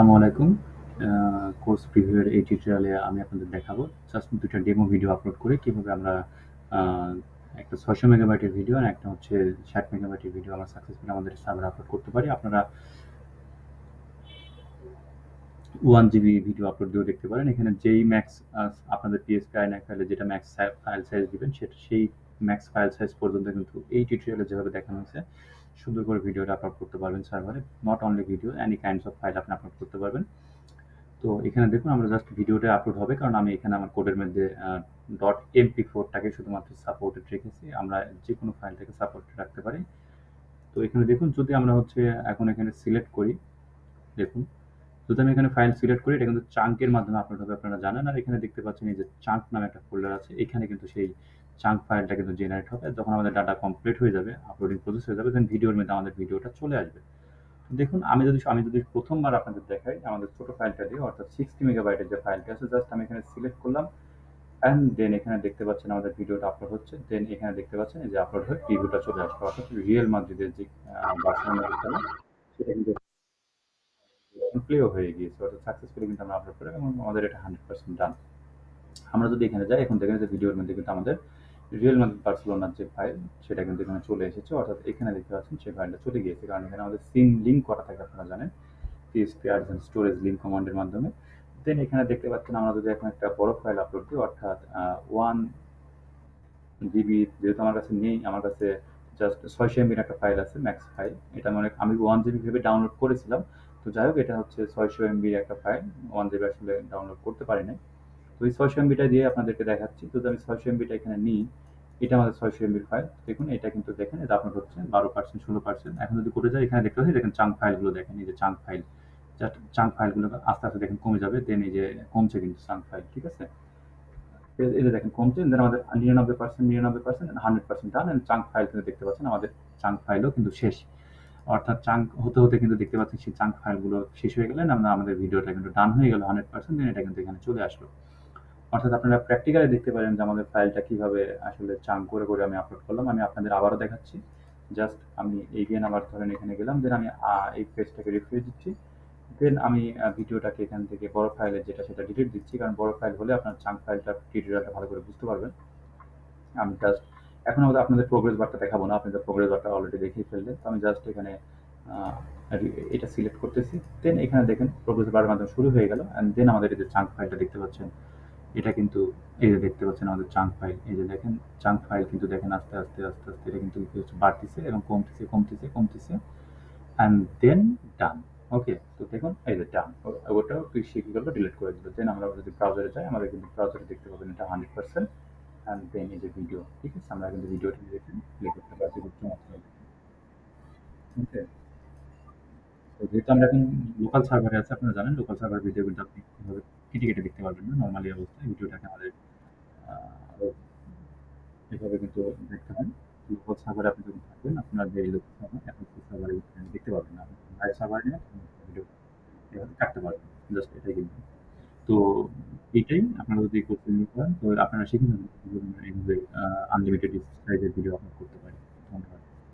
আসসালামু আলাইকুম। Course preview এর এই টিউটোরিয়ালে আমি আপনাদের দেখাবো জাস্ট ২ টা ডেমো ভিডিও আপলোড করে কিভাবে আমরা আ একটা ৬০০ মেগাবাইটের ভিডিও আর একটা হচ্ছে ৬০ মেগাবাইটের ভিডিও আমরা সাকসেসফুলি আমাদের সার্ভারে আপলোড করতে পারি। আপনারা 1 জিবি ভিডিও আপলোড দিয়েও দেখতে পারেন। এখানে যেই ম্যাক্স আপনাদের PSP INI ফাইলে যেটা ম্যাক্স ফাইল সাইজ দিবেন সেই ম্যাক্স ফাইল সাইজ পর্যন্ত কিন্তু এই টিউটোরিয়ালে যেভাবে দেখানো হয়েছে সুন্দর করে ভিডিওটা আপলোড করতে পারবেন সার্ভারে। Not only video, any kinds of file আপনি আপলোড করতে পারবেন। তো এখানে দেখুন আমরা জাস্ট ভিডিওটা আপলোড হবে কারণ আমি এখানে আমার কোডের মধ্যে .mp4 টাকে শুধুমাত্র সাপোর্টেড রেখেছি। আমরা যেকোনো ফাইলটাকে সাপোর্টেড রাখতে পারি। তো এখানে দেখুন যদি আমরা হচ্ছে এখন এখানে সিলেক্ট করি, দেখুন যদি আমি এখানে ফাইল সিলেক্ট করি এটা কিন্তু চাঙ্কের মাধ্যমে আপলোড হবে আপনারা জানেন। আর এখানে দেখতে পাচ্ছেন এই যে চাঙ্ক নামে একটা ফোল্ডার আছে। এখানে কিন্তু সেই চাঙ্ক ফাইলটা কিন্তু জেনারেট হবে। যখন আমাদের ডাটা কমপ্লিট হয়ে যাবে, আপলোডিং প্রসেস হয়ে যাবে, দেন ভিডিওর মধ্যে আমাদের ভিডিওটা চলে আসবে। দেখুন আমি যদি প্রথমবার আপনাদের দেখাই আমাদের ছোট ফাইলটা দিয়ে অর্থাৎ 60 মেগাবাইটের যে ফাইলটা আছে জাস্ট আমি এখানে সিলেক্ট করলাম অ্যান্ড দেন এখানে দেখতে পাচ্ছেন আমাদের ভিডিওটা আপলোড হচ্ছে। দেন এখানে দেখতে পাচ্ছেন এই যে আপলোড হয়ে প্রিভিউটা চলে আসবে। অর্থাৎ রিয়াল মাদ্রিদের যে বার্সেলোনার খেলা সেটা কিন্তু প্লেও হয়ে গিয়েছে। অর্থাৎ সাকসেসফুলি কিন্তু আমরা আপলোড করে এবং আমাদের এটা 100% ডান। আমরা যদি এখানে যাই এখন দেখেন যে ভিডিওর মধ্যে কিন্তু আমাদের রিয়েল মাদ্রিদ বার্সেলোনার যে ফাইল সেটা কিন্তু এখানে চলে এসেছে। অর্থাৎ এখানে দেখতে পাচ্ছেন সেই ফাইলটা চলে গিয়েছে। কারণ এখানে আমাদের সিম লিঙ্ক করা থাকে আপনারা জানেন। PHP আর্জেন্ট স্টোরেজ লিঙ্ক কমান্ডের মাধ্যমে। দেন এখানে দেখতে পাচ্ছেন আমরা যদি এখন একটা বড় ফাইল আপলোড দিই অর্থাৎ 1 জিবি যেহেতু আমার কাছে নেই, আমার কাছে জাস্ট ৬০০ এমবির একটা ফাইল আছে ম্যাক্স ফাইল। এটা মানে আমি 1 জিবি ভেবে ডাউনলোড করেছিলাম। তো যাই হোক এটা হচ্ছে ৬০০ এমবির একটা ফাইল। 1 জিবি আসলে ডাউনলোড করতে পারি নাই। তো এই ৬০০ এমবিটা দিয়ে আপনাদেরকে দেখাচ্ছি। যদি আমি ৬০০ এমবিটা এখানে নিই, এটা আমাদের ৬০০ এমবির ফাইল। দেখুন এটা কিন্তু দেখেন এটা আপলোড হচ্ছে 12% 16%। এখন যদি করে যাই এখানে দেখতে পাচ্ছি দেখেন চাঙ্ক ফাইলগুলো দেখেন এই যে চাঙ্ক ফাইল। জাস্ট চাঙ্ক ফাইলগুলো আস্তে, আস্তে দেখেন কমে যাবে। দেন এই যে কমছে কিন্তু চাঙ্ক ফাইল। ঠিক আছে? এই যে দেখেন কমছে। দেন আমাদের 99% 99% and 100% done and chunk file কিন্তু দেখতে পাচ্ছেন আমাদের চাঙ্ক ফাইলও কিন্তু শেষ। অর্থাৎ চাঙ্ক হতে, হতে কিন্তু দেখতে পাচ্ছি সেই চাঙ্ক ফাইলগুলো শেষ হয়ে গেলে আমরা আমাদের ভিডিওটা কিন্তু ডান হয়ে গেল 100% দেন এটা কিন্তু এখানে চলে আসলো। অর্থাৎ আপনারা প্র্যাকটিক্যালি দেখতে পারেন যে আমাদের ফাইলটা কিভাবে আসলে চাঙ্ক করে, করে আমি আপলোড করলাম। আমি আপনাদের আবারও দেখাচ্ছি। জাস্ট আমি এগেইন আবার ধরেন এখানে গেলাম। দেন আমি এই পেজটাকে রিফ্রেশ দিচ্ছি। দেন আমি ভিডিওটাকে এখান থেকে বড় ফাইলে যেটা সেটা ডিলিট দিচ্ছি। কারণ বড় ফাইল হলে আপনার চাঙ্ক ফাইলটা টিউটোরিয়ালটা ভালো করে বুঝতে পারবেন। আমি জাস্ট এখন আপনাদের প্রোগ্রেস বারটা দেখাবো না। আপনাদের প্রোগ্রেস বারটা অলরেডি দেখিয়ে ফেললেন। তো আমি জাস্ট এখানে আ এটা সিলেক্ট করতেছি। দেন এখানে দেখেন প্রোগ্রেস বারের মাধ্যমে শুরু হয়ে গেল। অ্যান্ড দেন আমাদের এই যে চাঙ্ক ফাইলটা দেখতে পাচ্ছেন এটা কিন্তু এই যে দেখতে পাচ্ছেন আমাদের চাঙ্ক ফাইল। এই যে দেখেন চাঙ্ক ফাইল কিন্তু দেখেন আস্তে, আস্তে, আস্তে, আস্তে এটা কিন্তু কি হচ্ছে বাড়তিছে এবং কমতেছে, কমতেছে, কমতেছে অ্যান্ড দেন ডান। ওকে? তো দেখুন এই যে ডান। ওটাও সে কি করলো ডিলিট করে দিল। দেন আমরা যদি ব্রাউজারে যাই আমাদের কিন্তু ব্রাউজারে দেখতে পাবেন এটা 100% অ্যান্ড দেন এই যে ভিডিও। ঠিক আছে? আমরা কিন্তু ভিডিওটা দেখে প্লে করতে পারছি খুব চমৎকার। ওকে? তো যেহেতু আমরা এখন লোকাল সার্ভারে আছি আপনারা জানেন লোকাল সার্ভার ভিডিও কিন্তু আপনি এভাবে কেটে, কেটে দেখতে পারবেন না। নরমালি অবস্থায় ভিডিওটাকে আমাদের আ এভাবে কিন্তু দেখতে হয়। লোকাল সার্ভারে আপনি যখন থাকবেন, আপনার যে লোকাল সার্ভার এখন সেই সার্ভারে দেখতে পারবেন না। লাইভ সার্ভার নিয়ে ভিডিও এভাবে কাটতে পারবেন। জাস্ট এটাই কিন্তু। তো এইটাই আপনারা যদি কোর্সে নিতে পারেন তো আপনারা শিখে নেবেন কিভাবে আমরা এইভাবে আনলিমিটেড সাইজের ভিডিও আপলোড করতে পারি। ধন্যবাদ।